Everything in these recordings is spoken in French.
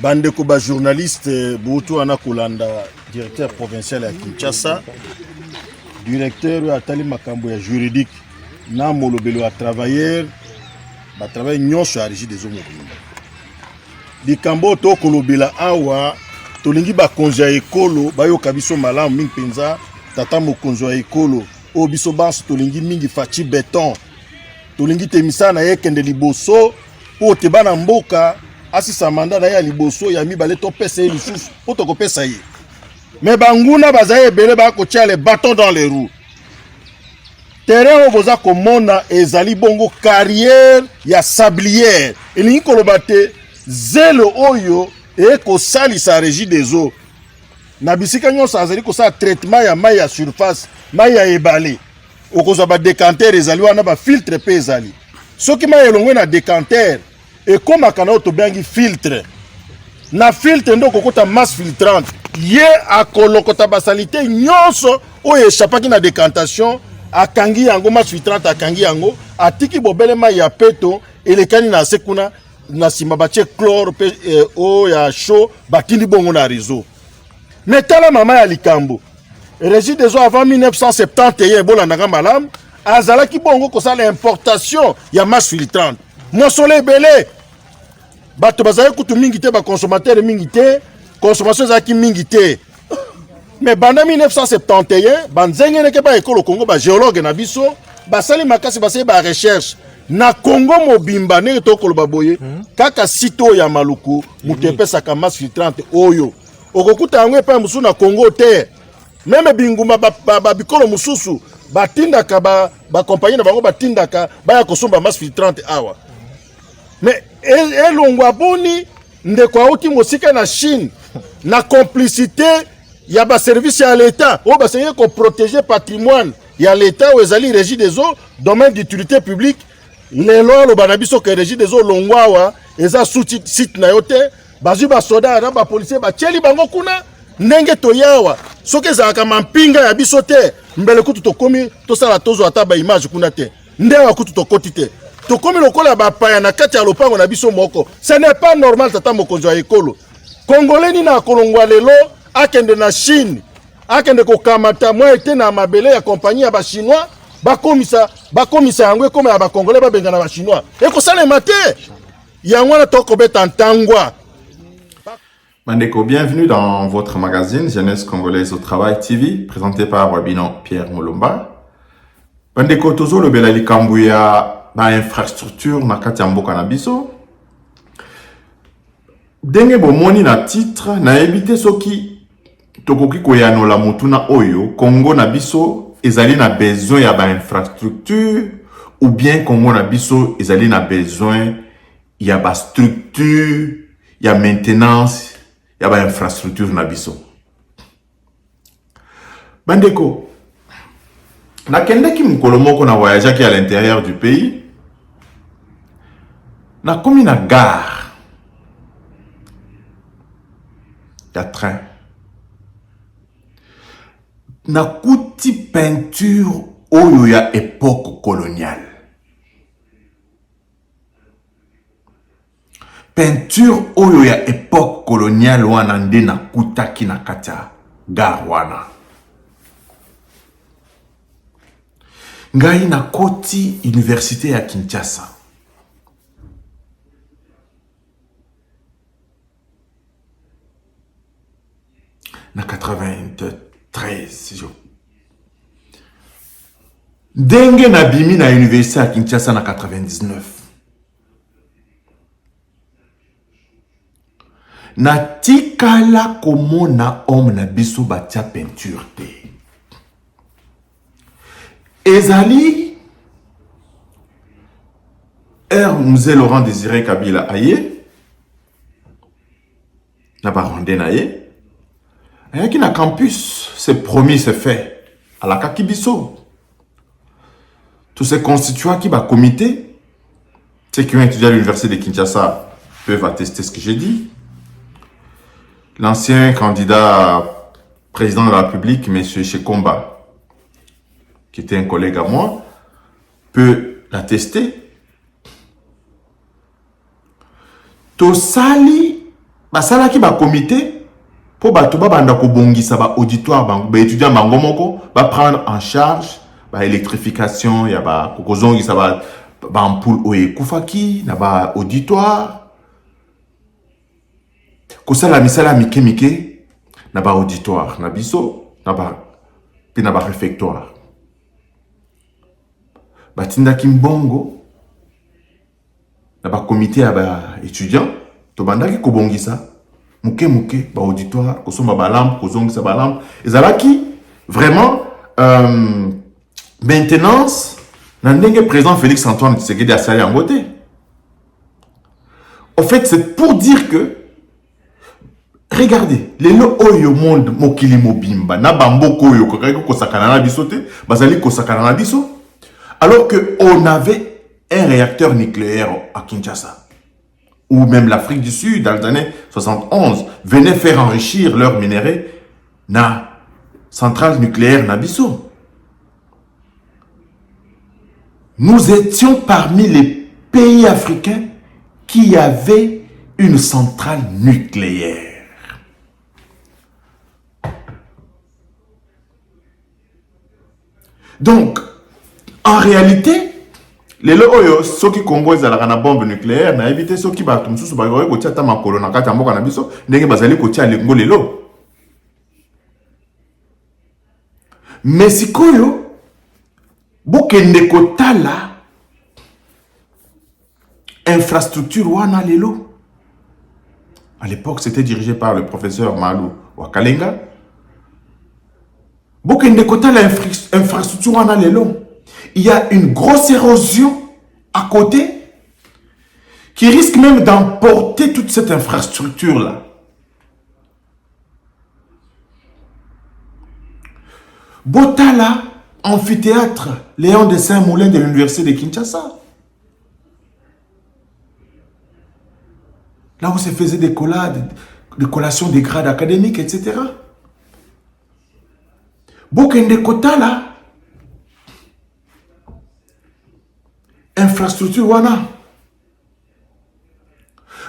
Bandeko ba journaliste Boutou Anakolanda, directeur provincial à Kinshasa, directeur Atali Makambo ya juridique, na molobelo à travailleur, ba travail nyonso à régie des hommes. Likambo to kolobela awa, tolingi ba konja ekolo, ba yo kabiso malamu mingi penza, tata mokonzo ekolo, o biso bas tolingi mingi fachi béton. Tolingi temisa na yekende liboso, po te bana mboka. Asisa manda na ya liboso ya mibale to pesa ye lisusu po to ko pesa ye. Mais banguna bazaye ebele ba ko tia les bâtons dans les roues. Terrain oboza ko mona ezali bongo carrière ya sablière. Elingi kolobate zelo oyo e ko sali sa régie des eaux. Na bisika nyonso azali ko sa traitement ya mai ya surface, mai ya ebale. Okoza ba décanter ezali wana ba filtre pe ezali. Soki mai elongwe na décanter et comme à canal to filtre na filtre ndo kokota masse filtrante ye akolokota basalite nyonso o échappaki na décantation akangi yango masse filtrante akangi yango atiki bobelema ya peto elekani na sekuna na sima batie chlore pe o ya chaud batindi bongo na réseau metala mama ya likambo régie des eaux avant 1971 bolandanga malamu azalaki bongo kosala importation ya masse filtrante mosole belé bato bazali kutu mingi te ba consommateur mingi te consommation zaki mingi te mais banda 1971 banzenge neke ba ekolo Congo ba géologue na biso basali makasi basali ba recherche na Congo mobimba ne to koloba boye kaka sito ya maluku mutepesa ka masse filtrante oyo okokuta yango epa musu na Congo te même binguma ba bikolo mususu batindaka ba compagnie na bango batindaka ba ya kosomba masse filtrante awa. Mais elongwa boni ndeko auti mosika na Chine na complicité ya ba service ya l'état o ba seye ko protéger patrimoine ya l'état ou ezali régie des eaux domaine d'utilité publique les lois lo banabiso que régie des eaux longwawa eza site na yote bazu ba soda na ba policier ba tieli bango kuna ndenge to yawa soki ezalaka mampinga ya biso te mbele kutu tokomi tosala tozo ata ba image kuna te ndewa kutu tokoti te tokomi lokola bapaya na kati ya lopango na biso moko. Ce n'est pas normal tata mokonzo ya ekolo. Congolais ni na kolongwa lelo akende na Chine. Akende kokamata mwa ete na mabele ya kompagnie ya ba chinois bakomisa yango ekoma ya ba congolais babenga na ba chinois. Eko salema te. Yango na tokobeta ntangwa. Mandeko, bienvenue dans votre magazine Jeunesse Congolaise au Travail TV, présenté par Wabino Pierre Moulumba. Mandeko tozo le belali kambuya na infrastructure na kati ya mboka na biso denge bomoni na titre na ebite soki tokoki koyanola mutuna oyo Congo na biso ezali na besoin ya ba infrastructure ou bien Congo na biso ezali na besoin ya ba structure ya maintenance ya ba infrastructure na biso. Bandeko nakendeki mukolo moko na voyageaki à l'intérieur du pays na komi na gare ya train na kuti peinture oyo ya époque coloniale, peinture oyo ya époque coloniale wana nde na kutaki na kati ya gare wana. Ngai na koti université ya Kinshasa na 93 jo. Denge na bimi na université ya Kinshasa na 99. Na tikala komona homme na biso batia peinture te. Ezali Mzee Laurent Désiré Kabila aye na baronde na ye ayaki na campus, c'est promis, c'est fait à la Kakibiso. Tout se constitua qui va comité. Ceux qui ont étudié à l'université de Kinshasa peuvent attester ce que j'ai dit. L'ancien candidat président de la République, M. Shekomba, qui était un collègue à moi, peut l'attester. Tosali basalaki ba comité pour bato babanda kobongisa ba auditoire ba étudiant bango moko ba prendre en charge ba électrification ya ba kokozongisa ba ampoule oye kufaki na ba auditoire kosala misala mike na ba auditoire na biso na ba réfectoire batindaki mbongo na ba comité ya ba étudiant to bandaki kobongisa muke ba auditoire kosomba ba lampe kozongisa ba lampe ezalaki vraiment maintenance na ndenge président Félix Antoine Tshisekedi asali yango te. En fait, c'est pour dire que regardez, les lo oyo monde mokili mobimba na bamboko oyo kokaki kosakana na biso te bazali kosakana na biso alors que on avait un réacteur nucléaire à Kinshasa, ou même l'Afrique du Sud dans les années 71 venait faire enrichir leurs minéraux na centrale nucléaire na biso. Nous étions parmi les pays africains qui avaient une centrale nucléaire. Donc, en réalité, les loyo, ceux qui composent la bombe nucléaire, n'a évité ceux qui battent tout sous bagoye kotia ta makolo na kata mboka na biso, ndenge bazali kotia lengo lelo. Mais sikoyo bokende kotala infrastructure wana lelo. À l'époque, c'était dirigé par le professeur Malou Wakalenga. Bokende kotala infrastructure wana lelo. Il y a une grosse érosion à côté qui risque même d'emporter toute cette infrastructure-là. Botala, amphithéâtre Léon de Saint-Moulin de l'université de Kinshasa. Là où se faisaient des collations des grades académiques, etc. Bokende Kotala, infrastructure wana.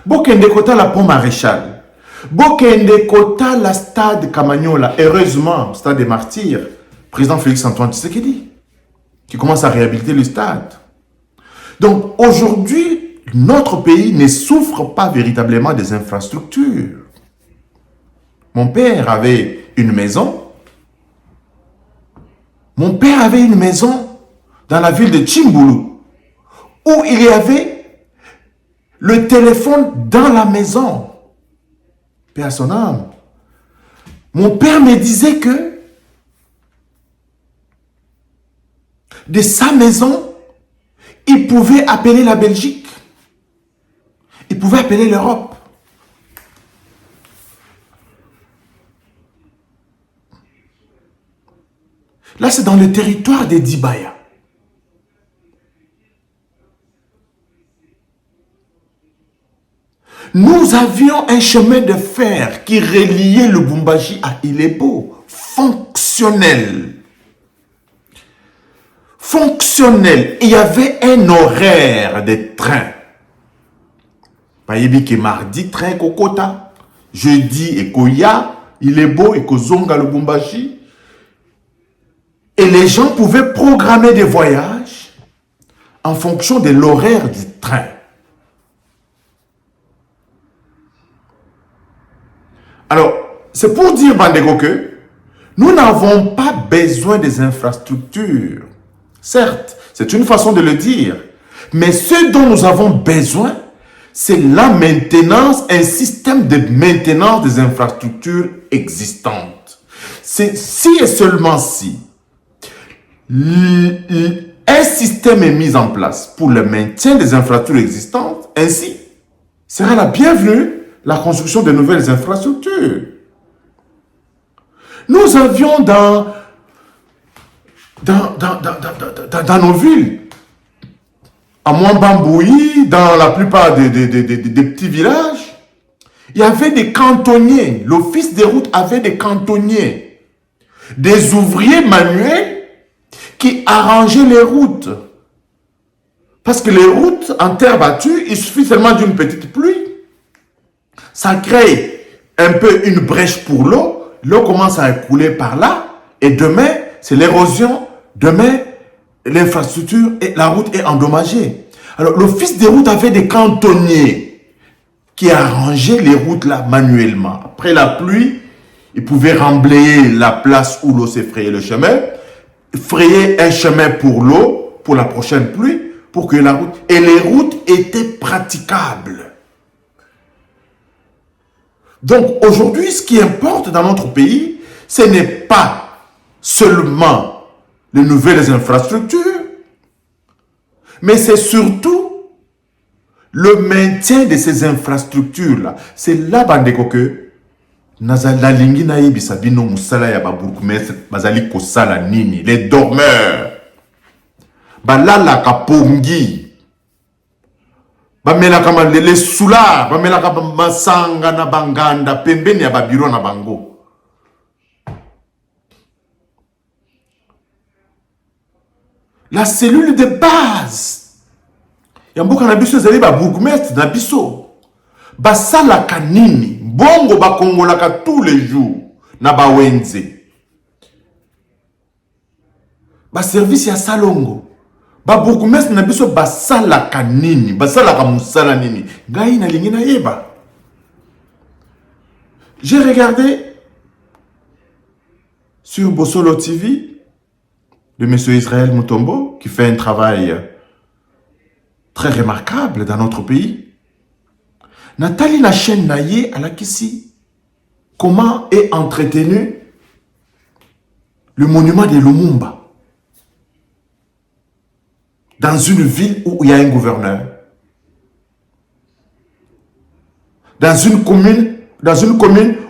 Bokende Kotala pont Maréchal. Bokende Kotala stade Kamagnola. Heureusement, stade des martyrs. Président Félix Antoine Tshisekedi, qui commence à réhabiliter le stade. Donc aujourd'hui, notre pays ne souffre pas véritablement des infrastructures. Mon père avait une maison. Mon père avait une maison dans la ville de Chimbulu, où il y avait le téléphone dans la maison. Paix à son âme. Mon père me disait que de sa maison, il pouvait appeler la Belgique. Il pouvait appeler l'Europe. Là, c'est dans le territoire des Dibaya. Nous avions un chemin de fer qui reliait le Lubumbashi à Ilebo, fonctionnel. Fonctionnel. Il y avait un horaire de train. Payebi que mardi, train Kokota. Jeudi, Ekoya, Ilebo, Ekozonga, Lubumbashi. Et les gens pouvaient programmer des voyages en fonction de l'horaire du train. Alors, c'est pour dire, Bandego, que nous n'avons pas besoin des infrastructures. Certes, c'est une façon de le dire. Mais ce dont nous avons besoin, c'est la maintenance, un système de maintenance des infrastructures existantes. C'est si et seulement si un système est mis en place pour le maintien des infrastructures existantes, ainsi sera la bienvenue la construction de nouvelles infrastructures. Nous avions dans nos villes, à Mwambamboui, dans la plupart des petits villages, il y avait des cantonniers. L'office des routes avait des cantonniers, des ouvriers manuels qui arrangeaient les routes. Parce que les routes en terre battue, il suffit seulement d'une petite pluie. Ça crée un peu une brèche pour l'eau. L'eau commence à couler par là. Et demain, c'est l'érosion. Demain, l'infrastructure et la route est endommagée. Alors, l'office des routes avait des cantonniers qui arrangeaient les routes là manuellement. Après la pluie, ils pouvaient remblayer la place où l'eau s'est frayée le chemin, frayer un chemin pour l'eau, pour la prochaine pluie, pour que la route... Et les routes étaient praticables. Donc, aujourd'hui, ce qui importe dans notre pays, ce n'est pas seulement les nouvelles infrastructures, mais c'est surtout le maintien de ces infrastructures-là. C'est là, bandeko, que nalingi na yebisa bino musala ya ba bourgmestre bazali kosala nini, les dormeurs balala kapongi bamela kama les soulard bamela kama masanga na banganda pembeni ya babiro na bango. La cellule de base ya mboka na biso ezali ba bourgmestre na biso basala kanini bongo bakongolaka tous les jours na bawenze ba service ya salongo ba bourgmestre na biso basala kanini basala ka musala nini ngai na lingi na yeba. J'ai regardé sur Bosolo TV de M. Israël Mutombo qui fait un travail très remarquable dans notre pays. Nathalie la chaîne naïe à la Kissi, comment est entretenu le monument de Lumumba dans une ville où il y a un gouverneur, dans une commune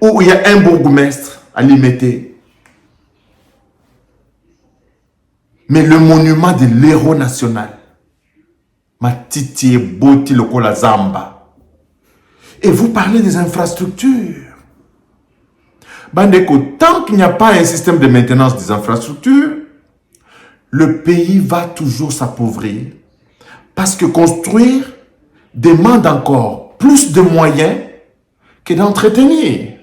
où il y a un bourgmestre à Limité. Mais le monument de l'héros national, Matiti Boti Lokola Zamba. Et vous parlez des infrastructures. Bandeko, tant qu'il n'y a pas un système de maintenance des infrastructures, le pays va toujours s'appauvrir. Parce que construire demande encore plus de moyens que d'entretenir.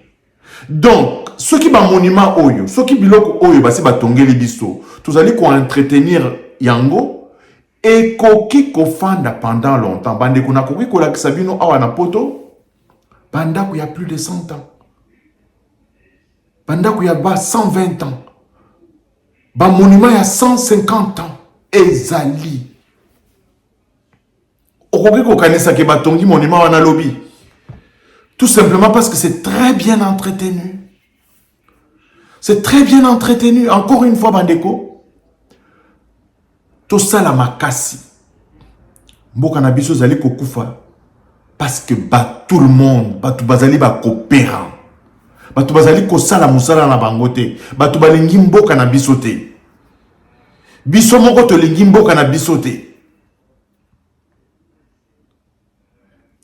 Donc, ceux qui ont monument oyo, ceux qui biloko oyo, basi batongeli biso, tous allez qu'on entretenir yango, et koki kofanda pendant longtemps. Bandeko na koki kolakisa bino awa na poto, pendant qu'il y a plus de 100 ans. Pendant qu'il y a 120 ans. Bah, monument il y a 150 ans. Ezali. Monument en lobby. Tout simplement parce que c'est très bien entretenu. C'est très bien entretenu. Encore une fois, Bandeko. Tout ça la makasi. Mboka na biso zali kokufa. Parce que tout le monde, tout bazali ba coopérant. Tout bazali ko sala musala na bangote. Tout balingi mboka na bisote. Biso moko to lingi mboka na bisote.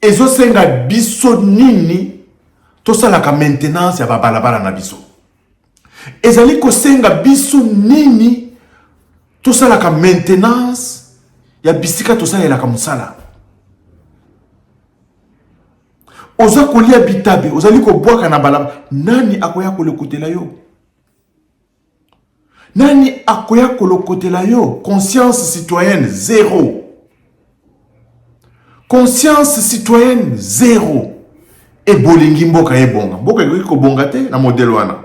Ezo senga biso nini to sala ka maintenance ya balabala na biso. Ezali ko senga biso nini to sala ka maintenance ya bisika to sala ka musala. Oza kolia bitabe, ozali ko boaka na balaba, nani akoya kolokotela yo? Nani akoya kolokotela yo? Conscience citoyenne, zéro. Conscience citoyenne, zéro. Et bolingi mboka ebonga. Mboka ekoki ko bonga te na modèle wana.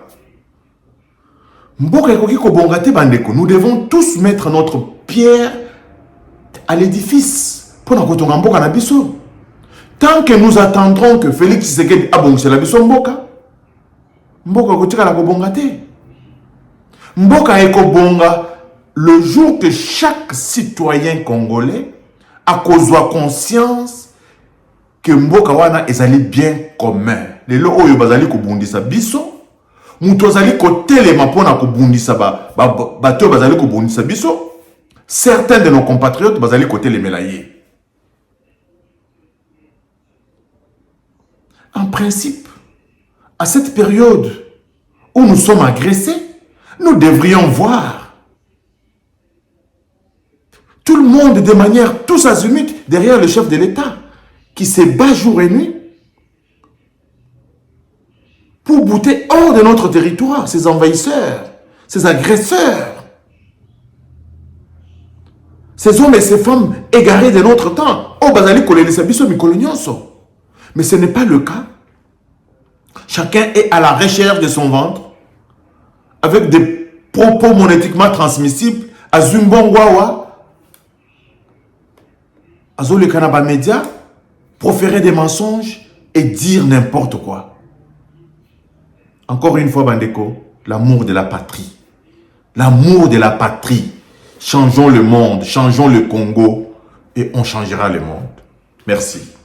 Mboka ekoki ko bonga te bandeko. Nous devons tous mettre notre pierre à l'édifice pour na kotonga mboka na biso. Tant que nous attendrons que Félix Tshisekedi abongise la biso mboka, mboka kotika la kobonga te. Mboka ekobonga le jour que chaque citoyen congolais a kozwa conscience que mboka wana ezali bien commun. Lelo oyo bazali kobundisa biso, muto azali kotelema pona kobundisa bato bazali kobundisa biso, certains de nos compatriotes bazali kotelemela ye. En principe, à cette période où nous sommes agressés, nous devrions voir tout le monde de manière tous azimuts derrière le chef de l'État qui se bat jour et nuit pour bouter hors de notre territoire ces envahisseurs, ces agresseurs, ces hommes et ces femmes égarés de notre temps. Oh, bazali kolelisa biso mikolo nyonso. Mais ce n'est pas le cas. Chacun est à la recherche de son ventre, avec des propos monétiquement transmissibles, à Zumbongwawa, à Zolekanaba Média, proférer des mensonges et dire n'importe quoi. Encore une fois, Bandeko, l'amour de la patrie. L'amour de la patrie. Changeons le monde, changeons le Congo et on changera le monde. Merci.